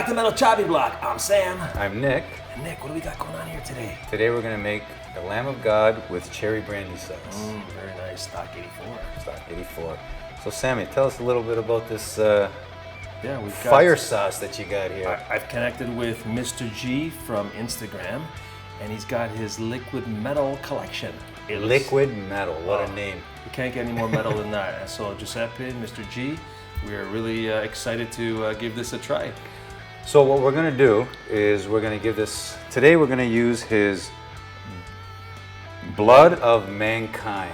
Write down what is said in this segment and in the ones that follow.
back to Metal Choppy Block. I'm Sam. I'm Nick. And Nick, what do we got going on here today? Today we're going to make the Lamb of God with cherry brandy sauce. Very nice. Stock 84. Stock 84. So Sammy, tell us a little bit about this we've fire sauce that you got here. I've connected with Mr. G from Instagram, and he's got his liquid metal collection. Liquid metal, what a name. You can't get any more metal than that. So Giuseppe, Mr. G, we are really excited to give this a try. So what we're going to do is we're going to give this, today we're going to use his Blood of Mankind.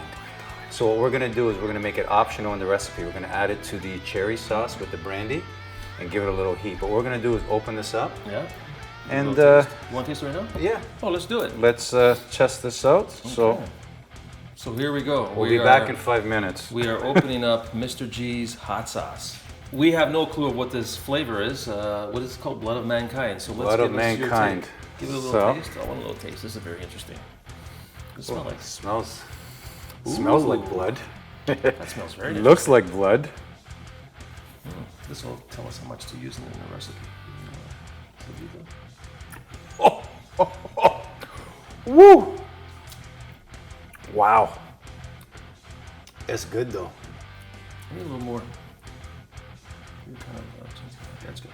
So what we're going to do is we're going to make it optional in the recipe. We're going to add it to the cherry sauce with the brandy and give it a little heat. But what we're going to do is open this up. Yeah. And you want to taste it right now? Yeah. Oh, let's do it. Let's test this out. Okay. So here we go. We'll be back in 5 minutes. We are opening up Mr. G's hot sauce. We have no clue of what this flavor is. What is it called? Blood of Mankind. So let's give us your take. Give it a little taste. I want a little taste. This is very interesting. What does it smell like? Smells like blood. That smells very nice. Looks like blood. This will tell us how much to use in the recipe. Woo! Wow. It's good though. I need a little more. That's good.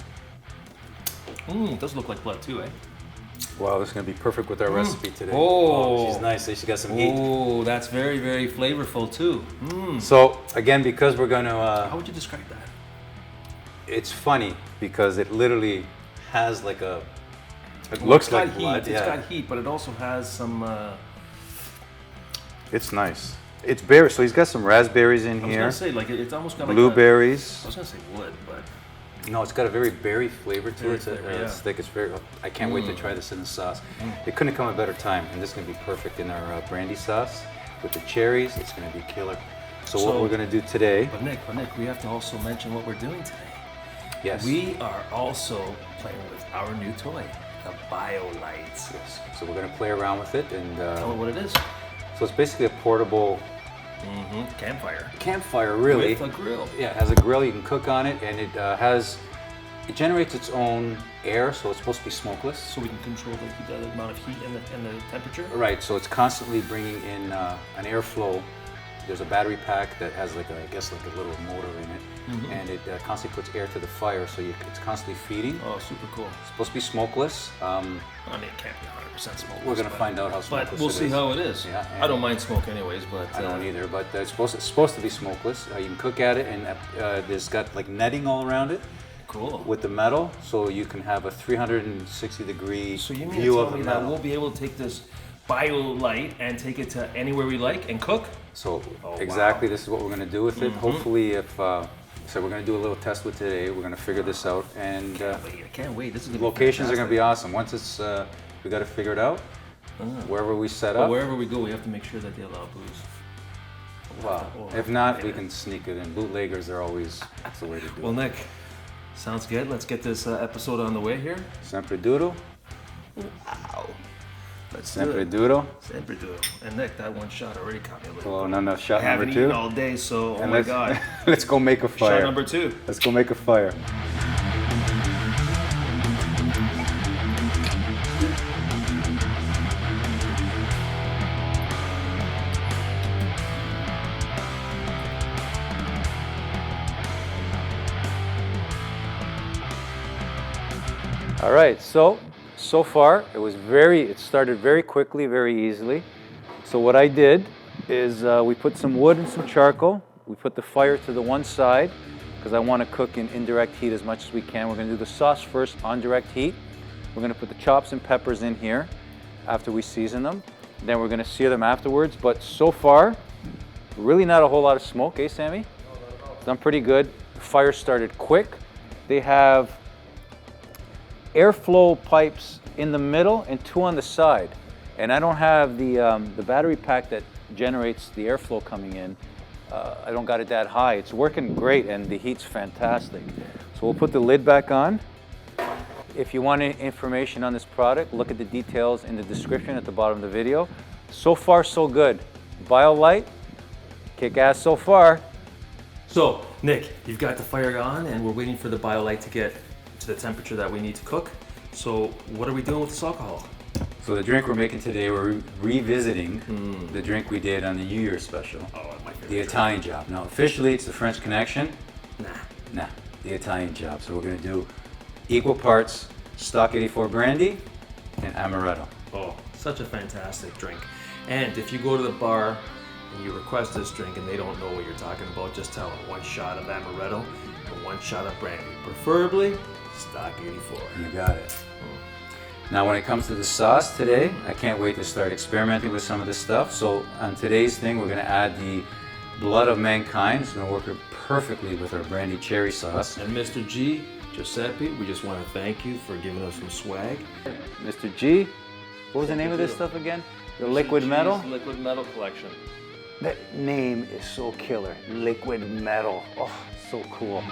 It does look like blood too, eh? Wow, this is gonna be perfect with our recipe today. Oh, she's nice. She got some heat. Oh, that's very, very flavorful too. So again, because we're gonna. How would you describe that? It's funny because it literally has like a. It looks like blood. It's got heat, but it also has some. It's nice. It's berry, so he's got some raspberries in here. I was gonna say, like it's almost got blueberries. I was gonna say wood, but. No, it's got a very berry flavor to it. It's thick. It's very. I can't wait to try this in the sauce. It couldn't come at a better time, and this is gonna be perfect in our brandy sauce with the cherries. It's gonna be killer. So what we're gonna do today? But Nick, we have to also mention what we're doing today. Yes. We are also playing with our new toy, the biolite. Yes. So we're gonna play around with it and. Tell me what it is. So it's basically a portable. Campfire. Campfire, really. With a grill. Yeah, it has a grill. You can cook on it, and it generates its own air, so it's supposed to be smokeless. So we can control the amount of heat and the temperature. Right. So it's constantly bringing in an airflow. There's a battery pack that has like a little motor in it, and it constantly puts air to the fire, so it's constantly feeding. Oh, super cool. It's supposed to be smokeless. I mean, it can't be 100% smokeless. We're gonna find out how smokeless it is. But we'll see how it is. Yeah, I don't mind smoke anyways, but I don't either. But it's supposed to be smokeless. You can cook at it, and there's got like netting all around it. Cool. With the metal, so you can have a 360-degree So you mean view to of tell the me that metal. we'll be able to take this biolite and take it to anywhere we like and cook? So exactly, this is what we're going to do with it. Hopefully, so we're going to do a little test with today. We're going to figure this out, and I can't wait. This is gonna locations are going to be awesome. Once it's, we got to figure it out. Wherever we set up. Wherever we go, we have to make sure that they allow booze. Wow. If not, we can sneak it in. Bootleggers are always the way to do it. Well, Nick, sounds good. Let's get this episode on the way here. Sempre duro. Wow. Let's Sempre duro. Sempre duro. And Nick, that one shot already caught me a little. Oh, no, shot I haven't number 2. eaten all day, so and my God. Let's go make a fire. Shot number 2. Let's go make a fire. All right, so far it started very quickly, very easily. So what I did is we put some wood and some charcoal. We put the fire to the one side because I want to cook in indirect heat as much as we can. We're going to do the sauce first on direct heat. We're going to put the chops and peppers in here after we season them. Then we're going to sear them afterwards. But so far, really not a whole lot of smoke, eh, Sammy? It's done pretty good. The fire started quick. They have airflow pipes in the middle and 2 on the side. And I don't have the battery pack that generates the airflow coming in. I don't got it that high. It's working great and the heat's fantastic. So we'll put the lid back on. If you want any information on this product, look at the details in the description at the bottom of the video. So far, so good. BioLite, kick ass so far. So, Nick, you've got the fire on and we're waiting for the BioLite to get to the temperature that we need to cook. So what are we doing with this alcohol? So the drink we're making today, we're revisiting the drink we did on the New Year's special. Oh, my favorite. The Italian job. Now officially it's the French Connection. Nah. The Italian job. So we're gonna do equal parts Stock 84 Brandy and Amaretto. Oh, such a fantastic drink. And if you go to the bar and you request this drink and they don't know what you're talking about, just tell them 1 shot of Amaretto and 1 shot of Brandy. Preferably Stock 84. You got it. Now when it comes to the sauce today, I can't wait to start experimenting with some of this stuff. So on today's thing, we're gonna add the Blood of Mankind. It's gonna work perfectly with our brandy cherry sauce. And Mr. G, Giuseppe, we just want to thank you for giving us some swag. Mr. G, what was the name of this stuff again? The Liquid Metal? Liquid Metal Collection. That name is so killer. Liquid Metal. Oh, so cool.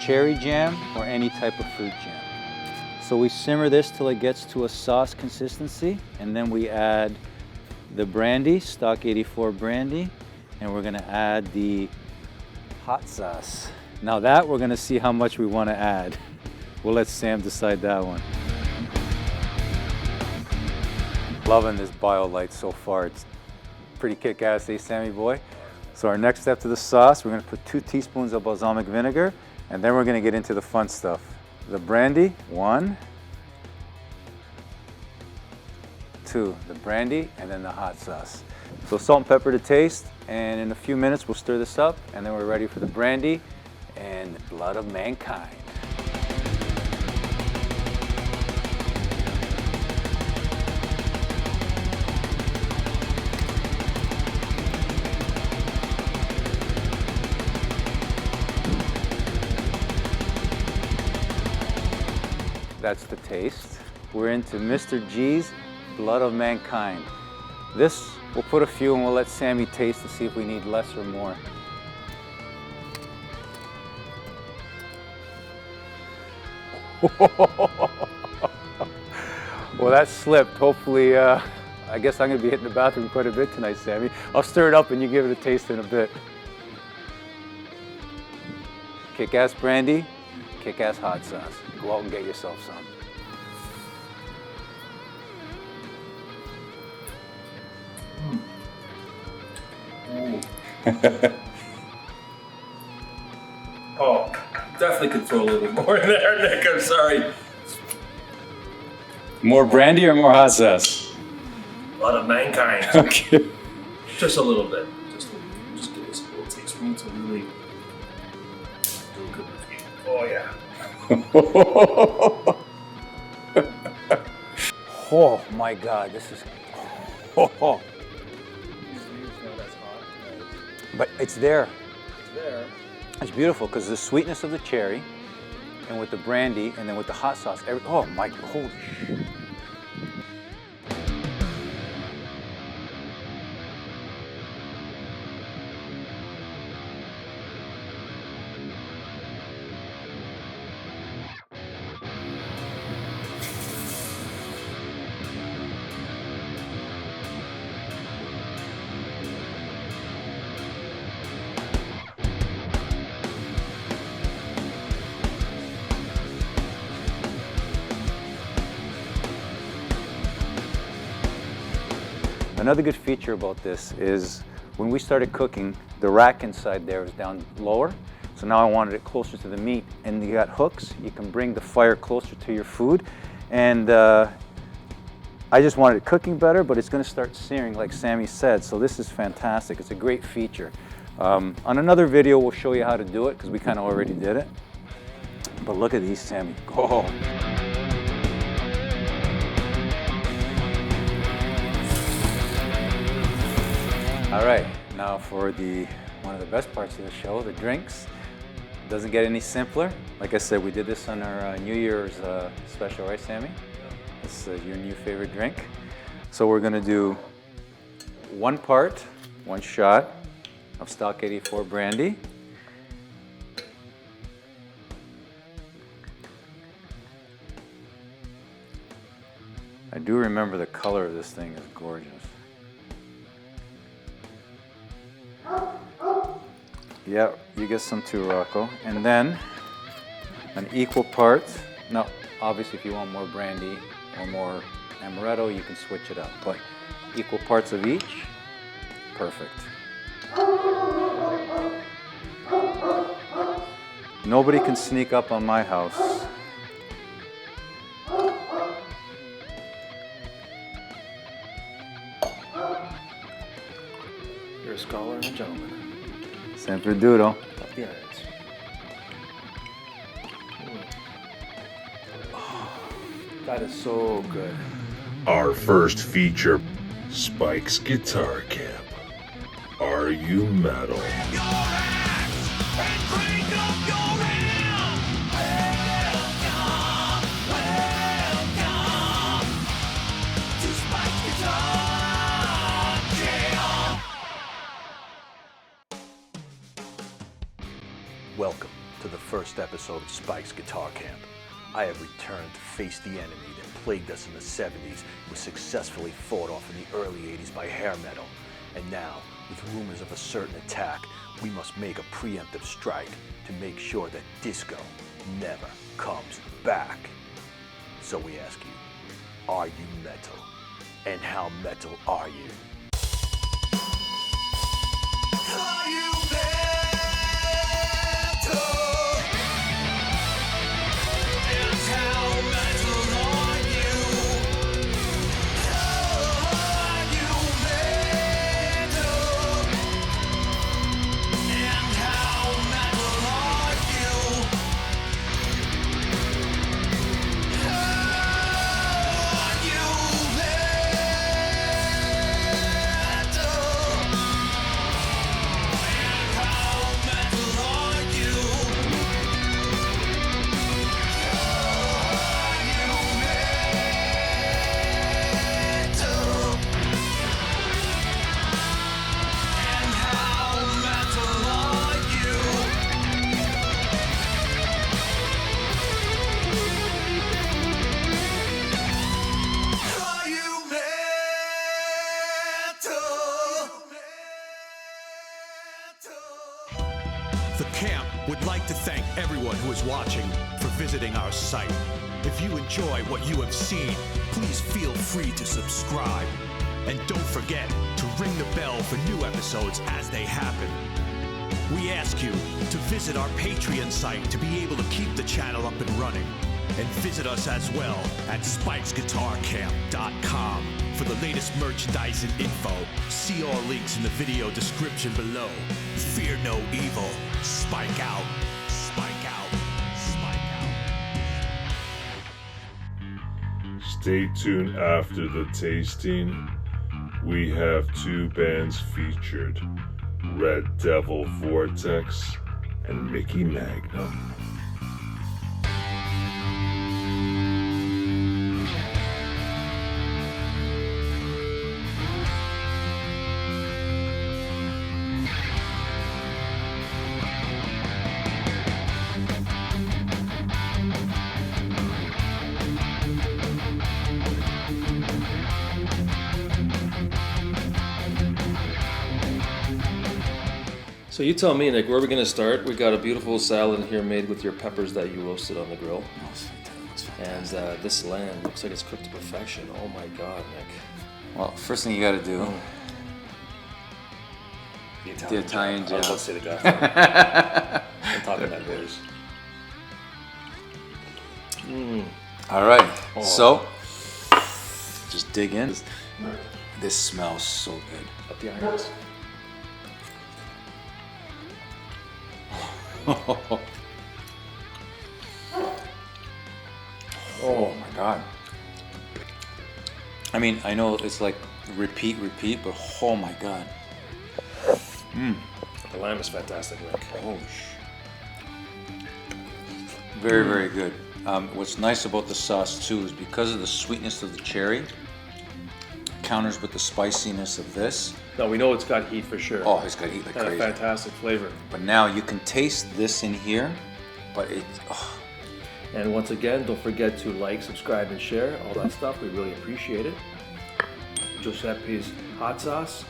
Cherry jam or any type of fruit jam. So we simmer this till it gets to a sauce consistency, and then we add the brandy, Stock 84 Brandy, and we're gonna add the hot sauce. Now that we're gonna see how much we wanna add. We'll let Sam decide that one. Loving this biolite so far. It's pretty kick-ass, eh, Sammy boy? So our next step to the sauce, we're gonna put 2 teaspoons of balsamic vinegar, and then we're gonna get into the fun stuff. The brandy, 1, 2, the brandy, and then the hot sauce. So salt and pepper to taste, and in a few minutes we'll stir this up, and then we're ready for the brandy and the Blood of Mankind. That's the taste. We're into Mr. G's Blood of Mankind. This, we'll put a few and we'll let Sammy taste to see if we need less or more. Well, that slipped. Hopefully, I guess I'm gonna be hitting the bathroom quite a bit tonight, Sammy. I'll stir it up and you give it a taste in a bit. Kick-ass brandy, kick-ass hot sauce. Go out and get yourself some. Oh, definitely could throw a little bit more in there, Nick. I'm sorry. More brandy or more hot sauce? Blood of Mankind. Okay. Just a little bit. Just give us a little teaspoon to really do a good review. Oh yeah. Oh my God, this is. Oh. But it's there. It's there. It's beautiful because the sweetness of the cherry, and with the brandy, and then with the hot sauce. Oh my, holy shit. Another good feature about this is when we started cooking, the rack inside there is down lower. So now I wanted it closer to the meat. And you got hooks, you can bring the fire closer to your food. And I just wanted it cooking better, but it's gonna start searing like Sammy said. So this is fantastic, it's a great feature. On another video, we'll show you how to do it because we kind of already did it. But look at these, Sammy. Oh. All right, now for one of the best parts of the show, the drinks. Doesn't get any simpler. Like I said, we did this on our New Year's special, right, Sammy? This is your new favorite drink. So we're gonna do one shot of Stock 84 Brandy. I do remember the color of this thing is gorgeous. Yeah, you get some too, Rocco. And then an equal part. Now, obviously, if you want more brandy or more amaretto, you can switch it up. But equal parts of each, perfect. Nobody can sneak up on my house. You're a scholar and a gentleman. Sempre duro. Up the irons. Oh, that is so good. Our first feature, Spike's Guitar Camp. Are you metal? Welcome to the first episode of Spike's Guitar Camp. I have returned to face the enemy that plagued us in the 70s, was successfully fought off in the early 80s by hair metal. And now, with rumors of a certain attack, we must make a preemptive strike to make sure that disco never comes back. So we ask you, are you metal? And how metal are you? Are you metal? The camp would like to thank everyone who is watching for visiting our site. If you enjoy what you have seen, please feel free to subscribe. And don't forget to ring the bell for new episodes as they happen. We ask you to visit our Patreon site to be able to keep the channel up and running. And visit us as well at spikesguitarcamp.com for the latest merchandise and info. See all links in the video description below. Fear no evil. Spike out. Spike out. Spike out. Stay tuned after the tasting. We have two bands featured, Red Devil Vortex and Mickey Magnum. So you tell me, Nick, where are we going to start? We got a beautiful salad here made with your peppers that you roasted on the grill. And this lamb looks like it's cooked to perfection. Oh my God, Nick. Well, first thing you got to do, The the Italian job. I was job. about to say the Godfather. talking that boys. All right, so just dig in. This smells so good. Up the irons. Oh my God. I mean, I know it's like repeat, but oh my God. The lamb is fantastic, Rick. Oh, very, very good. What's nice about the sauce too is because of the sweetness of the cherry, counters with the spiciness of this. No, we know it's got heat for sure. Oh, it's got heat like and crazy. a fantastic flavor. But now you can taste this in here, but it. Oh. And once again, don't forget to like, subscribe, and share. All that stuff, we really appreciate it. Giuseppe's hot sauce,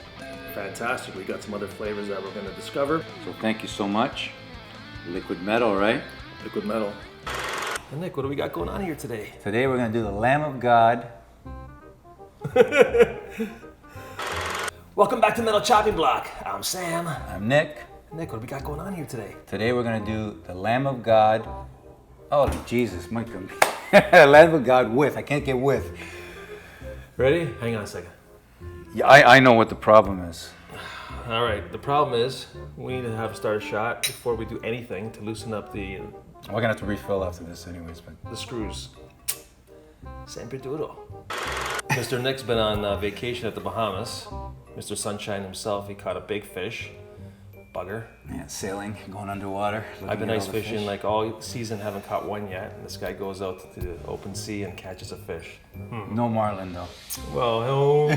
fantastic. We got some other flavors that we're going to discover. So thank you so much. Liquid Metal, right? Liquid Metal. And Nick, what do we got going on here today? Today we're going to do the Lamb of God. Welcome back to Metal Chopping Block. I'm Sam. I'm Nick. Nick, what do we got going on here today? Today we're going to do the Lamb of God. Oh, Jesus, my God. Lamb of God with. I can't get with. Ready? Hang on a second. Yeah, I know what the problem is. All right, the problem is we need to have a starter shot before we do anything to loosen up the We're going to have to refill after this anyways, but... screws. Sempre duro. Mr. Nick's been on vacation at the Bahamas. Mr. Sunshine himself, he caught a big fish. Bugger. Yeah, sailing, going underwater. I've been ice fishing like all season, haven't caught one yet. And this guy goes out to the open sea and catches a fish. No marlin though. Well,